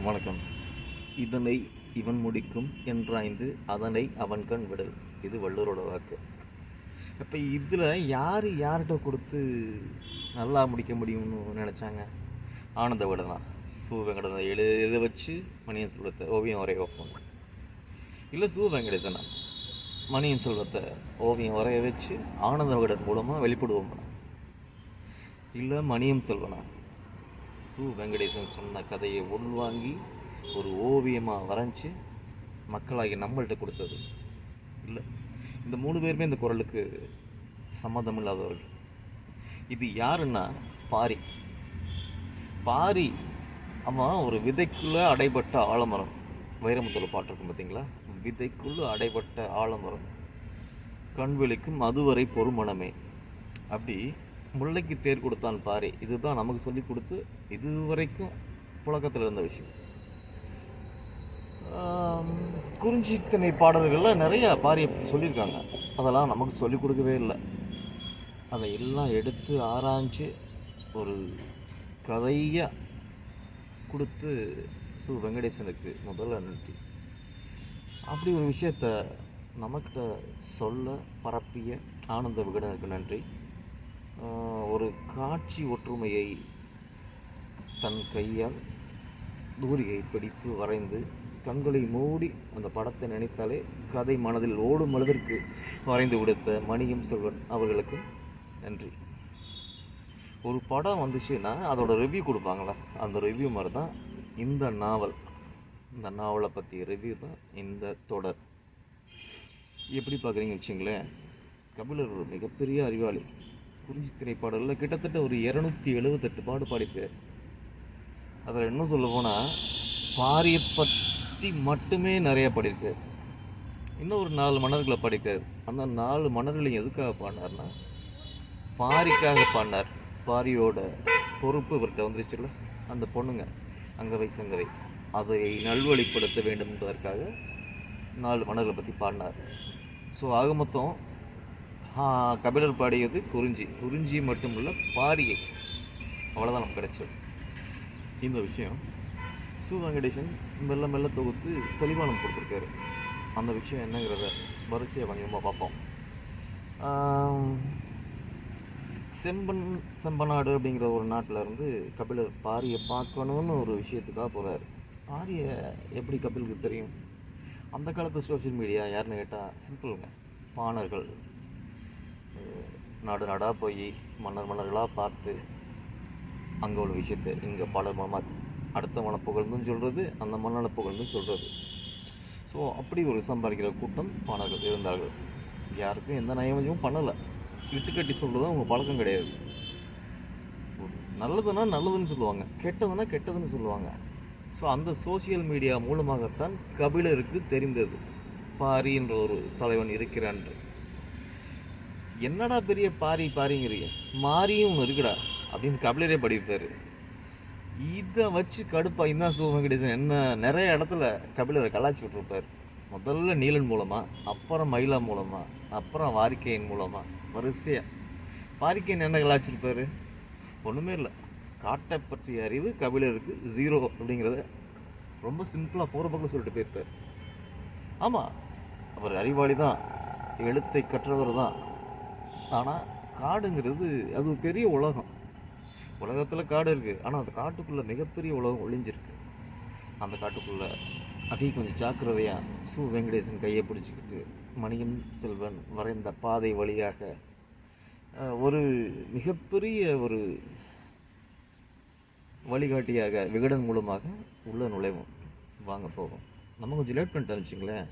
வணக்கம். இதனை இவன் முடிக்கும் என்றாய்ந்து அதனை அவன் கண் விடல். இது வள்ளுவரோட வாக்கு. இப்போ இதில் யார் யார்கிட்ட கொடுத்து நல்லா முடிக்க முடியும்னு நினச்சாங்க? ஆனந்த விடனா சு வெங்கடனை எழுத வச்சு மணியன் செல்வத்தை ஓவியம் வரைய வைப்பாங்க. இல்லை சு வெங்கடேசனா மணியன் செல்வத்தை ஓவியம் வரைய வச்சு ஆனந்த விகடன் மூலமாக வெளிப்படுவோம். இல்லை மணியம் செல்வனா சு வெங்கடேசன் சொன்ன கதையை உள்வாங்கி ஒரு ஓவியமாக வரைஞ்சி மக்களாகி நம்மள்கிட்ட கொடுத்தது. இல்லை, இந்த 3 பேருமே இந்த குரலுக்கு சம்மந்தம் இல்லாதவர்கள். இது யாருன்னா பாரி. பாரி அவன் ஒரு விதைக்குள்ளே அடைபட்ட ஆலமரம். வைரமுத்துல பாட்டு இருக்கும் பார்த்தீங்களா? விதைக்குள்ளே அடைபட்ட ஆலமரம் கண்வெளிக்கும் அதுவரை பொறுமணமே. அப்படி முல்லைக்கு தேர் கொடுத்தான் பாரி. இதுதான் நமக்கு சொல்லி கொடுத்து இதுவரைக்கும் புழக்கத்தில் இருந்த விஷயம். குறிஞ்சித்திணை பாடல்களில் நிறைய பாரியை சொல்லியிருக்காங்க. அதெல்லாம் நமக்கு சொல்லிக் கொடுக்கவே இல்லை. அதை எல்லாம் எடுத்து ஆராய்ஞ்சு ஒரு கதையாக கொடுத்து சு வெங்கடேசனுக்கு முதல்ல நன்றி. அப்படி ஒரு விஷயத்தை நமக்கிட்ட சொல்ல பரப்பிய ஆனந்த விகடனுக்கு நன்றி. ஒரு காட்சி ஒற்றுமையை தன் கையால் தூரிகை பிடித்து வரைந்து கண்களை மூடி அந்த படத்தை நினைத்தாலே கதை மனதில் ஓடும் அளவிற்கு வரைந்து கொடுத்த மணியம் செல்வன் அவர்களுக்கு நன்றி. ஒரு படம் வந்துச்சுன்னா அதோட ரிவ்யூ கொடுப்பாங்களா, அந்த ரிவ்யூ மாதிரி தான் இந்த நாவல். இந்த நாவலை பற்றிய ரிவ்யூ தான் இந்த தொடர். எப்படி பார்க்குறீங்கன்னு வச்சுங்களேன், கபிலர் ஒரு மிகப்பெரிய அறிவாளி. குறிஞ்சி திரைப்பாடலில் கிட்டத்தட்ட ஒரு 278 பாடு பாடிப்பார். அதில் இன்னும் சொல்ல போனால் பாரியை பற்றி மட்டுமே நிறையா பாடியிருக்கார். இன்னும் ஒரு 4 மன்னர்களை பாடியிருக்கார். அந்த 4 மன்னர்களையும் எதுக்காக பாடினார்னா பாரிக்காக பாடினார். பாரியோட பொறுப்பு இவர்கிட்ட வந்துருச்சுல்ல, அந்த பொண்ணுங்க அங்கவை சங்கவை அதை நல்வழிப்படுத்த வேண்டும் என்பதற்காக 4 மன்னர்களை பற்றி பாடினார். ஸோ ஆக மொத்தம் கபிலர் பாடியது குறிஞ்சி மட்டும் இல்லை, பாரியை. அவ்வளோதான் நமக்கு கிடைச்சது. இந்த விஷயம் சு வெங்கடேசன் மெல்ல மெல்ல தொகுத்து தெளிவானம் கொடுத்துருக்காரு. அந்த விஷயம் என்னங்கிறத வரிசையாக கொஞ்சமாக பார்ப்போம். செம்பநாடு அப்படிங்கிற ஒரு நாட்டில் இருந்து கபிலர் பாரியை பார்க்கணுன்னு ஒரு விஷயத்துக்காக போகிறார். பாரியை எப்படி கபிலுக்கு தெரியும்? அந்த காலத்து சோஷியல் மீடியா யாருன்னு கேட்டால் சிம்பிளுங்க. பாணர்கள் நாடு நாடாக போய் மன்னர்களாக பார்த்து அங்கே உள்ள விஷயத்தை இங்கே பாடல் மூலமாக அடுத்த மன புகழ்ந்துன்னு சொல்கிறது, அந்த மன்னனை புகழ்ந்துன்னு சொல்கிறது. ஸோ அப்படி ஒரு சம்பாதிக்கிற கூட்டம் பாணர்கள் இருந்தார்கள். யாருக்கும் எந்த நயவஞ்சமும் பண்ணலை. இட்டுக்கட்டி சொல்கிறது அவங்க பழக்கம் கிடையாது. நல்லதுன்னா நல்லதுன்னு சொல்லுவாங்க, கெட்டதுன்னா கெட்டதுன்னு சொல்லுவாங்க. ஸோ அந்த சோசியல் மீடியா மூலமாகத்தான் கபிலருக்கு தெரிந்தது பாரி என்ற ஒரு தலைவன் இருக்கிறான். என்னடா பெரிய பாரிங்கிறீங்க, மாரியும் ஒன்று இருக்குடா அப்படின்னு கபிலரே படிப்பார். இதை வச்சு கடுப்பாக இன்னும் சு வெங்கடேசன் என்ன நிறைய இடத்துல கபிலரை கலாச்சி விட்டுருப்பார். முதல்ல நீலன் மூலமாக, அப்புறம் மயிலா மூலமாக, அப்புறம் வாரிக்கையின் மூலமாக வரிசையாக. வாரிக்கையின் என்ன கலாச்சிருப்பார்? ஒன்றுமே இல்லை. காட்டை பற்றிய அறிவு கபிலருக்கு 0 அப்படிங்கிறத ரொம்ப சிம்பிளாக போகிற பக்கம் சொல்லிட்டு போயிருப்பார். ஆமாம், அவர் அறிவாளி தான், எழுத்தை கற்றவர் தான். ஆனால் காடுங்கிறது அது ஒரு பெரிய உலகம். உலகத்தில் காடு இருக்குது, ஆனால் அந்த காட்டுக்குள்ளே மிகப்பெரிய உலகம் ஒளிஞ்சிருக்கு. அந்த காட்டுக்குள்ளே அப்படியே கொஞ்சம் ஜாக்கிரதையாக சு வெங்கடேசன் கையை பிடிச்சிக்கிட்டு மணியம் செல்வன் வரைந்த பாதை வழியாக ஒரு மிகப்பெரிய ஒரு வழிகாட்டியாக விகடன் மூலமாக உள்ள நுழைவோம். வாங்க போவோம். நம்ம கொஞ்சம் லேட் பண்ணிட்டு வச்சுங்களேன்.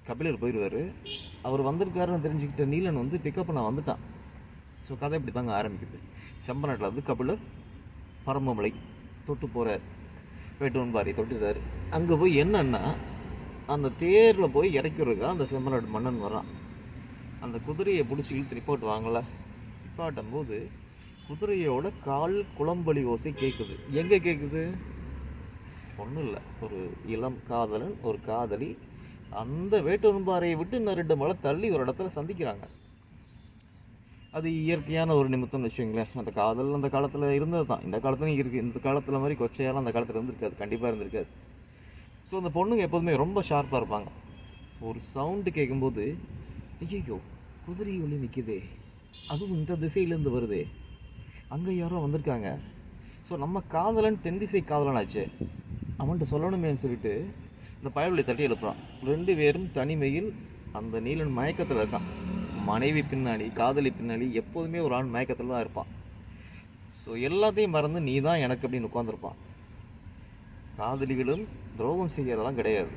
கபிலர் போயிடுவார். அவர் வந்திருக்காருன்னு தெரிஞ்சுக்கிட்ட நீலன் வந்து பிக்கப் பண்ண வந்துட்டான். ஸோ கதை இப்படி தாங்க ஆரம்பிக்குது. செம்பநாட்டில் வந்து கபிலர் பரம்பமலை தொட்டு போகிறார். வேட்டூன் பாரி தொட்டுறாரு. அங்கே போய் என்னன்னா அந்த தேரில் போய் இறக்கிறதுக்காக அந்த செம்பநாடு மன்னன் வரான். அந்த குதிரையை பிடிச்சி இழுத்து ரிப்போர்ட் வாங்கலை. நிப்பாட்டும் போது குதிரையோட கால் குளம்பலி ஓசை கேட்குது. எங்கே கேட்குது? ஒன்றும் இல்லை, ஒரு இளம் காதலன் ஒரு காதலி அந்த வேட்டூர்பாறையை விட்டு இன்னும் 2 மலை தள்ளி ஒரு இடத்துல சந்திக்கிறாங்க. அது இயற்கையான ஒரு நிமித்தம்னு வச்சுங்களேன். அந்த காதல் அந்த காலத்தில் இருந்தது தான், இந்த காலத்துலையும் இருக்குது. இந்த காலத்தில் மாதிரி கொச்சையாலும் அந்த காலத்தில் இருந்திருக்காது, கண்டிப்பாக இருந்திருக்காது. ஸோ அந்த பொண்ணுங்க எப்போதுமே ரொம்ப ஷார்ப்பாக இருப்பாங்க. ஒரு சவுண்டு கேட்கும்போது, ஐயோ குதிரை ஒலி நிற்கிதே, அதுவும் இந்த திசையிலேருந்து வருதே, அங்கே யாரோ வந்திருக்காங்க. ஸோ நம்ம காதலன் தென் திசை காதலனாச்சே, அவன்கிட்ட சொல்லணுமேன்னு சொல்லிட்டு இந்த பயவலை தட்டி எழுப்புறான். 2 பேரும் தனிமையில் அந்த நீலன் மயக்கத்தில் இருக்கான். மனைவி பின்னாடி, காதலி பின்னாடி எப்போதுமே ஒரு ஆண் மயக்கத்தில் தான் இருப்பான். ஸோ எல்லாத்தையும் மறந்து நீ தான் எனக்கு அப்படின்னு உட்காந்துருப்பான். காதலிகளும் துரோகம் செய்யறதெல்லாம் கிடையாது.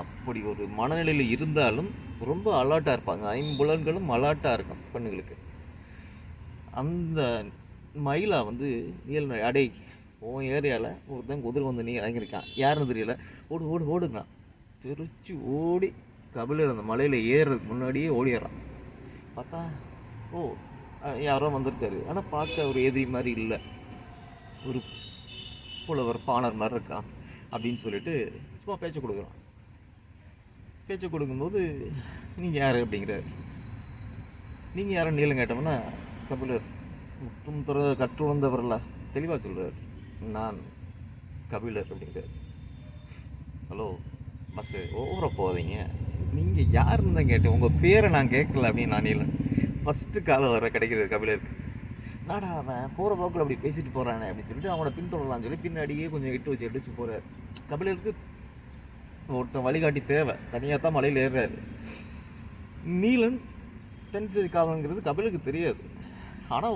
அப்படி ஒரு மனநிலையில் இருந்தாலும் ரொம்ப அலர்ட்டாக இருப்பாங்க. 5 அலர்ட்டாக இருக்கும் பெண்ணுங்களுக்கு. அந்த மயிலா வந்து நீல அடை உன் ஏரியாவில் ஒருத்தன் குதிரை வந்து நீ இறங்கியிருக்கான், யாருன்னு தெரியல, ஓடு ஓடு ஓடுங்கிறான். தெரிச்சு ஓடி கபிலர் அந்த மலையில் ஏறுறதுக்கு முன்னாடியே ஓடிடுறான். பார்த்தா ஓ யாரோ வந்திருக்காரு, ஆனால் பார்க்க ஒரு எதிரி மாதிரி இல்லை, ஒரு புலவர் பாணர் மாதிரி இருக்கான் அப்படின்னு சொல்லிட்டு சும்மா பேச்சை கொடுக்குறான். பேச்சை கொடுக்கும்போது நீங்கள் யார் அப்படிங்கிறார். நீங்கள் யாரும் நீளம் கேட்டோம்னா கபிலர் முற்றும் கற்றுணர்ந்தவர்ல தெளிவாக சொல்கிறார், நான் கபிலர் அப்படிங்கிறார். ஹலோ பஸ்ஸு ஓவர போகிறீங்க, நீங்கள் யாருன்னு தான் கேட்டேன், உங்கள் பேரை நான் கேட்கல அப்படின்னு. நான் நீளன் ஃபஸ்ட்டு காலை வர கிடைக்கிறது கபிலருக்கு. நாடா அவன் போகிற போக்கில் அப்படி பேசிட்டு போகிறானே அப்படின்னு சொல்லிட்டு அவனை பின்தொடரலான்னு சொல்லி பின்னாடியே கொஞ்சம் எட்டு வச்சு போகிறார். கபிலருக்கு ஒருத்தன் வழிகாட்டி தேவை, தனியாக தான் மலையில் ஏறுறாரு. நீலன் தென் திசை காவலங்கிறது கபிலருக்கு தெரியாது. ஆனால்